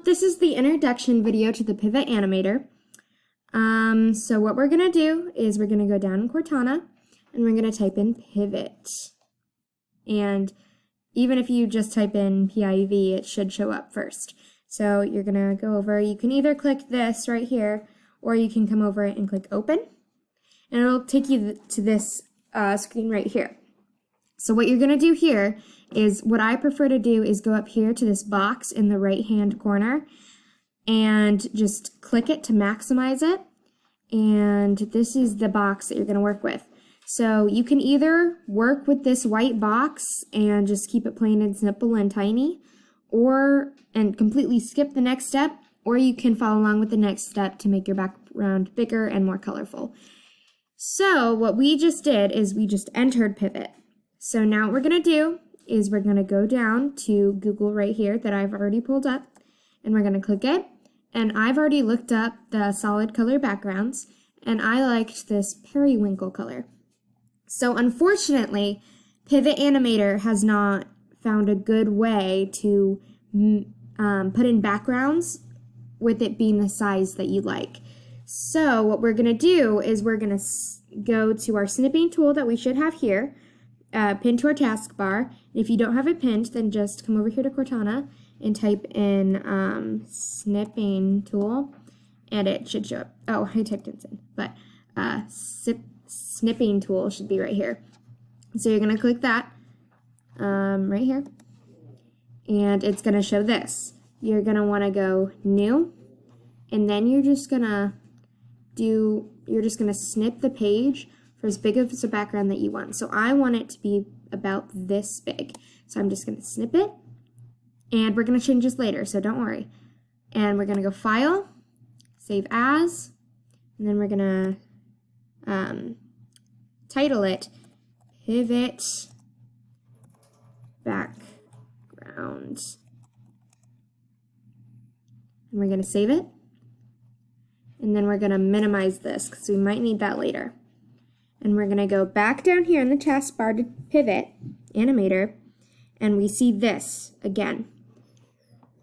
this is the introduction video to the Pivot Animator. So what we're going to do is we're going to go down in Cortana and we're going to type in pivot. And even if you just type in PIV, it should show up first. So you're going to go over, you can either click this right here, or you can come over and click open. And it'll take you to this screen right here. So what you're going to do here is, what I prefer to do is go up here to this box in the right hand corner and just click it to maximize it. And this is the box that you're going to work with. So you can either work with this white box and just keep it plain and simple and tiny, and completely skip the next step, or you can follow along with the next step to make your background bigger and more colorful. So what we just did is we just entered pivot. So now what we're going to do is we're going to go down to Google right here that I've already pulled up, and we're going to click it. And I've already looked up the solid color backgrounds, and I liked this periwinkle color. So unfortunately, Pivot Animator has not found a good way to put in backgrounds with it being the size that you like. So what we're going to do is we're going to go to our snipping tool that we should have here, pinned to our taskbar. If you don't have it pinned, then just come over here to Cortana and type in snipping tool, and it should show up. Oh, I typed it in, but snipping tool should be right here. So you're going to click that right here, and it's going to show this. You're going to want to go new, and then you're just going to snip the page for as big of a background that you want. So I want it to be about this big. So I'm just going to snip it, and we're going to change this later, so don't worry. And we're going to go File, Save As, and then we're going to title it Pivot Background. And we're going to save it. And then we're going to minimize this because we might need that later. And we're going to go back down here in the taskbar to Pivot Animator, and we see this again.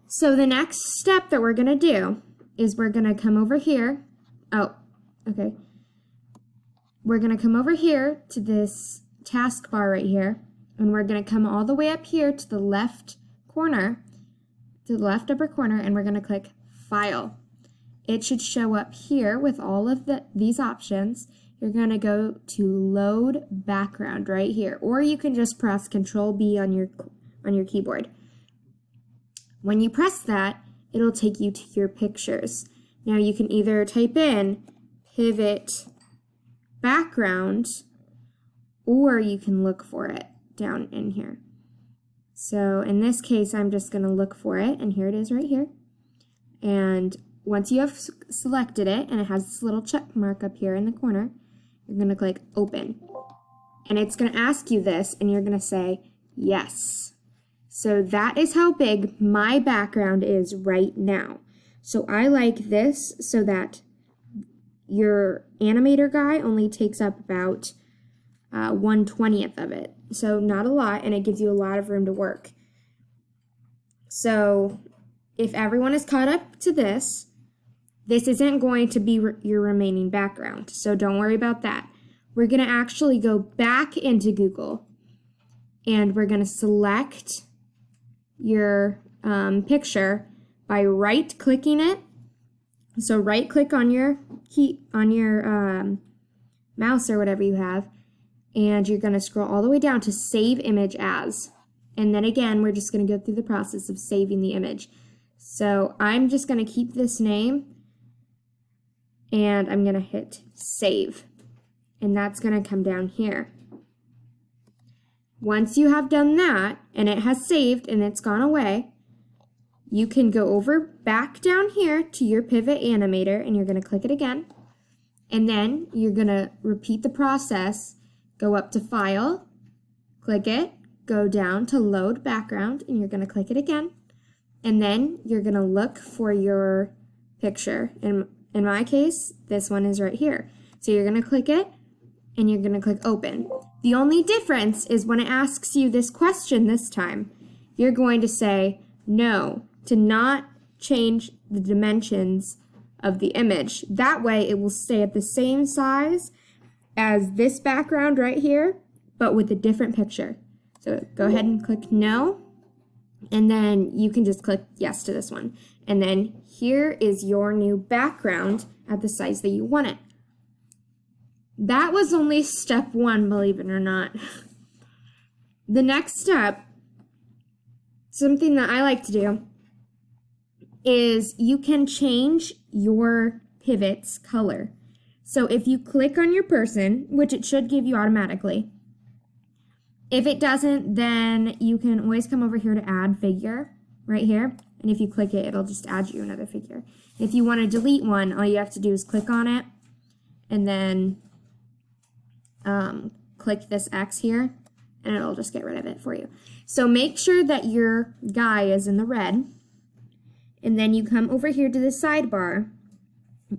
So the next step that we're going to do is we're going to come over here. Oh, okay. We're going to come over here to this taskbar right here, and we're going to come all the way up here to the left corner, to the left upper corner, and we're going to click File. It should show up here with all of these options. You're going to go to Load Background right here, or you can just press Control-B on your keyboard. When you press that, it'll take you to your pictures. Now you can either type in Pivot Background, or you can look for it down in here. So in this case, I'm just going to look for it, and here it is right here. And once you have selected it, and it has this little check mark up here in the corner, you're going to click Open. And it's going to ask you this, and you're going to say yes. So that is how big my background is right now. So I like this so that your animator guy only takes up about 1/20th of it. So not a lot, and it gives you a lot of room to work. So if everyone is caught up to this isn't going to be your remaining background. So don't worry about that. We're going to actually go back into Google, and we're going to select your picture by right-clicking it. So right-click on your mouse or whatever you have, and you're going to scroll all the way down to Save Image As. And then again, we're just going to go through the process of saving the image. So I'm just going to keep this name, and I'm going to hit Save. And that's going to come down here. Once you have done that, and it has saved and it's gone away, you can go over back down here to your Pivot Animator, and you're going to click it again. And then you're going to repeat the process. Go up to File, click it, go down to Load Background, and you're going to click it again. And then you're going to look for your picture. In my case, this one is right here. So you're going to click it, and you're going to click Open. The only difference is when it asks you this question this time, you're going to say no to not change the dimensions of the image. That way it will stay at the same size as this background right here, but with a different picture. So go ahead and click no, and then you can just click yes to this one. And then here is your new background at the size that you want it. That was only step 1, believe it or not. The next step, something that I like to do, is you can change your pivot's color. So if you click on your person, which it should give you automatically, if it doesn't, then you can always come over here to add figure right here. And if you click it, it'll just add you another figure. If you want to delete one, all you have to do is click on it and then click this X here, and it'll just get rid of it for you. So make sure that your guy is in the red, and then you come over here to the sidebar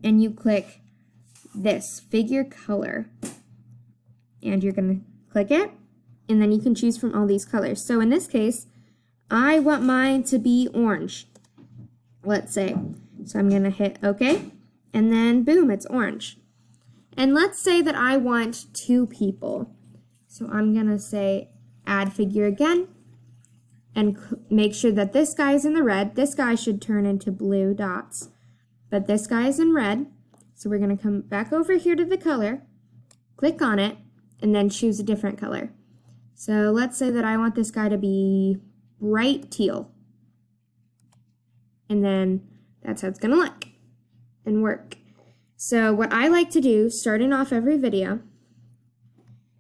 and you click this figure color, and you're going to click it, and then you can choose from all these colors. So in this case, I want mine to be orange, let's say. So I'm going to hit OK, and then boom, it's orange. And let's say that I want 2 people. So I'm going to say add figure again, and make sure that this guy is in the red. This guy should turn into blue dots, but this guy is in red. So we're going to come back over here to the color, click on it, and then choose a different color. So let's say that I want this guy to be bright teal. And then that's how it's going to look and work. So what I like to do, starting off every video,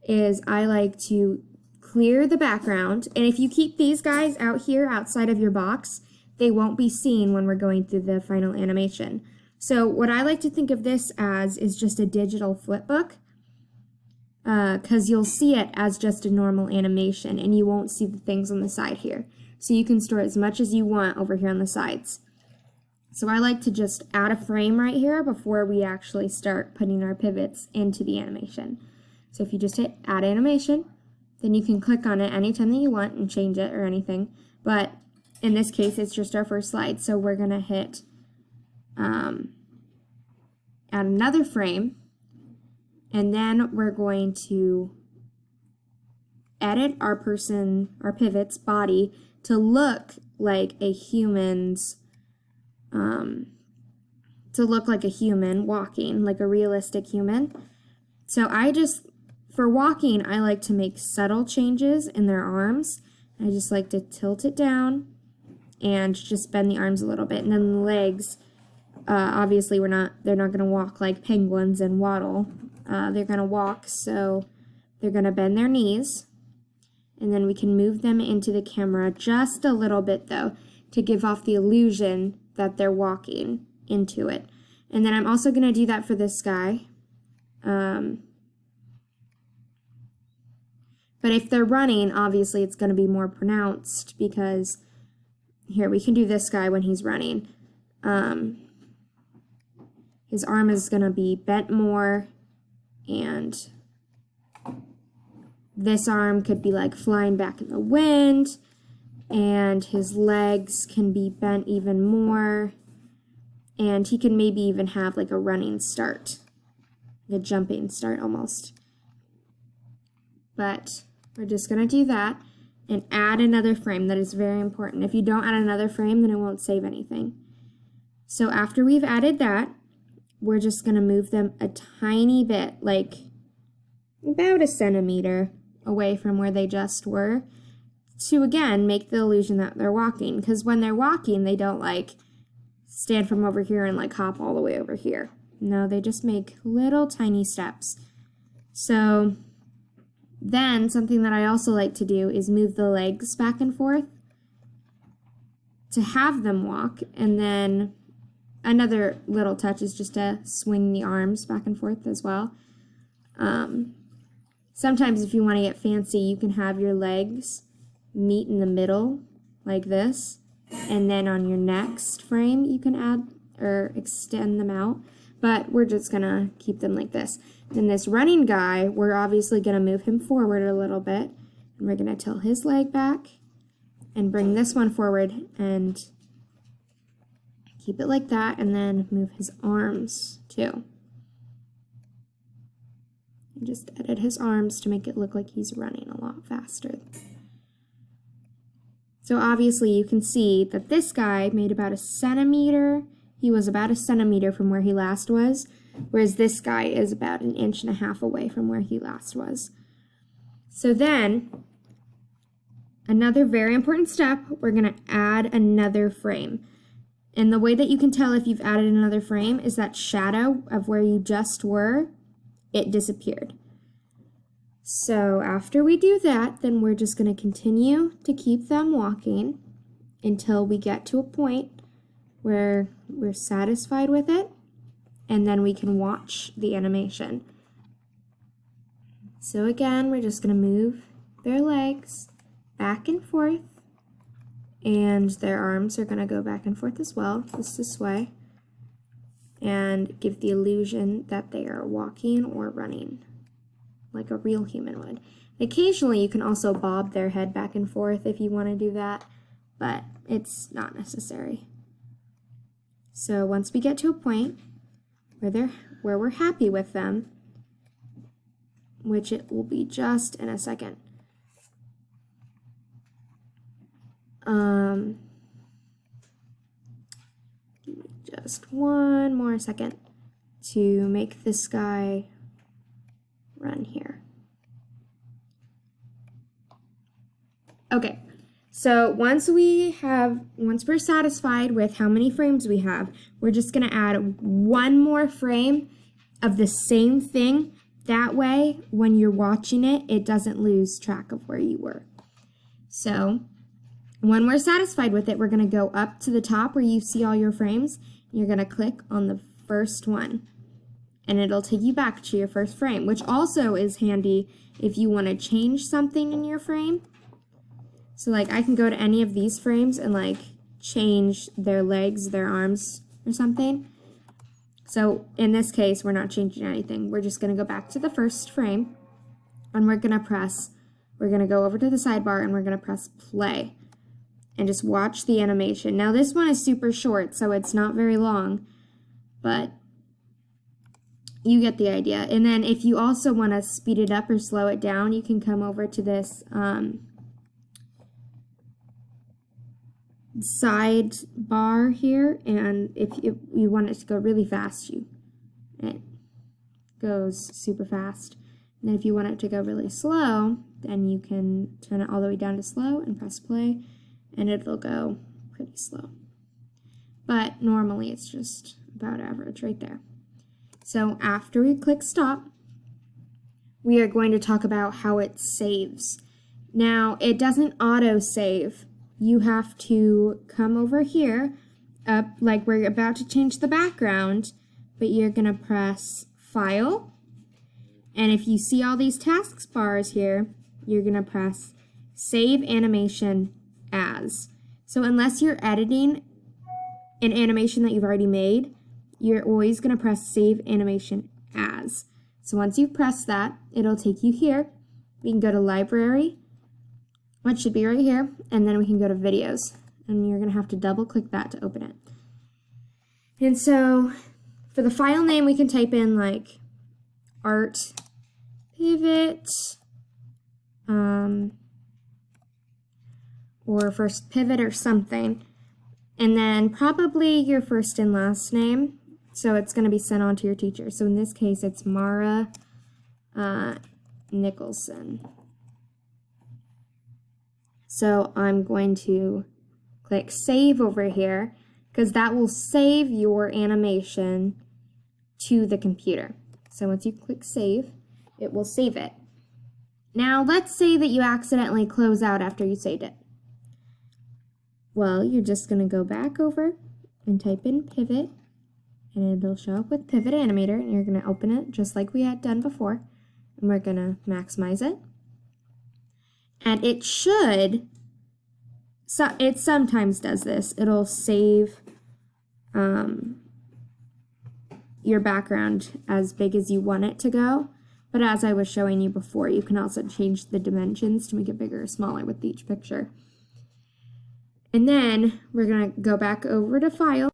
is I like to clear the background. And if you keep these guys out here outside of your box, they won't be seen when we're going through the final animation. So what I like to think of this as is just a digital flipbook, because you'll see it as just a normal animation and you won't see the things on the side here. So you can store as much as you want over here on the sides. So I like to just add a frame right here before we actually start putting our pivots into the animation. So if you just hit add animation, then you can click on it anytime that you want and change it or anything. But in this case, it's just our first slide. So we're going to hit add another frame, and then we're going to edit our pivot's body to look like a human's, walking, like a realistic human. So for walking, I like to make subtle changes in their arms. I just like to tilt it down and just bend the arms a little bit. And then the legs, obviously they're not going to walk like penguins and waddle. They're going to walk, so they're going to bend their knees. And then we can move them into the camera just a little bit though, to give off the illusion that they're walking into it. And then I'm also going to do that for this guy. But if they're running, obviously it's going to be more pronounced, because here we can do this guy when he's running. His arm is going to be bent more, and this arm could be like flying back in the wind, and his legs can be bent even more, and he can maybe even have like a running start, like a jumping start almost. But we're just going to do that and add another frame. That is very important. If you don't add another frame, then it won't save anything. So after we've added that, we're just going to move them a tiny bit, like about 1 centimeter away from where they just were, to again make the illusion that they're walking. Because when they're walking, they don't like stand from over here and like hop all the way over here. No, they just make little tiny steps. So then something that I also like to do is move the legs back and forth to have them walk. And then another little touch is just to swing the arms back and forth as well. Sometimes if you want to get fancy, you can have your legs meet in the middle like this. And then on your next frame, you can add or extend them out. But we're just going to keep them like this. Then this running guy, we're obviously going to move him forward a little bit. And we're going to tilt his leg back and bring this one forward and keep it like that and then move his arms too. And just edit his arms to make it look like he's running a lot faster. So obviously you can see that this guy made about 1 centimeter. He was about 1 centimeter from where he last was, whereas this guy is about 1.5 inches away from where he last was. So then, another very important step, we're going to add another frame. And the way that you can tell if you've added another frame is that shadow of where you just were, it disappeared. So after we do that, then we're just going to continue to keep them walking until we get to a point where we're satisfied with it, and then we can watch the animation. So again, we're just going to move their legs back and forth, and their arms are going to go back and forth as well, just this way, and give the illusion that they are walking or running like a real human would. Occasionally you can also bob their head back and forth if you want to do that, but it's not necessary. So once we get to a point where we're happy with them, which it will be just in a second. Just one more second to make this guy run here. Okay, so once we're satisfied with how many frames we have, we're just gonna add one more frame of the same thing. That way, when you're watching it, it doesn't lose track of where you were. So when we're satisfied with it, we're gonna go up to the top where you see all your frames. You're gonna click on the first one, and it'll take you back to your first frame, which also is handy if you want to change something in your frame. So like I can go to any of these frames and like change their legs, their arms, or something. So in this case, we're not changing anything. We're just going to go back to the first frame, and we're going to go over to the sidebar, and we're going to press play and just watch the animation. Now this one is super short, so it's not very long, but you get the idea. And then if you also want to speed it up or slow it down, you can come over to this side bar here, and if you want it to go really fast, it goes super fast. And then if you want it to go really slow, then you can turn it all the way down to slow and press play, and it'll go pretty slow. But normally it's just about average right there. So after we click stop, we are going to talk about how it saves. Now, it doesn't auto-save. You have to come over here, up like we're about to change the background, but you're going to press File. And if you see all these tasks bars here, you're going to press Save Animation As. So unless you're editing an animation that you've already made, you're always going to press Save Animation As. So once you've pressed that, it'll take you here. We can go to Library, which should be right here, and then we can go to Videos. And you're going to have to double click that to open it. And so for the file name, we can type in like Art Pivot, or First Pivot or something. And then probably your first and last name. So it's going to be sent on to your teacher. So in this case, it's Mara Nicholson. So I'm going to click Save over here, because that will save your animation to the computer. So once you click Save, it will save it. Now let's say that you accidentally close out after you saved it. Well, you're just going to go back over and type in Pivot, and it'll show up with Pivot Animator, and you're going to open it just like we had done before, and we're going to maximize it. And it should, so it sometimes does this, it'll save your background as big as you want it to go, but as I was showing you before, you can also change the dimensions to make it bigger or smaller with each picture. And then we're going to go back over to File,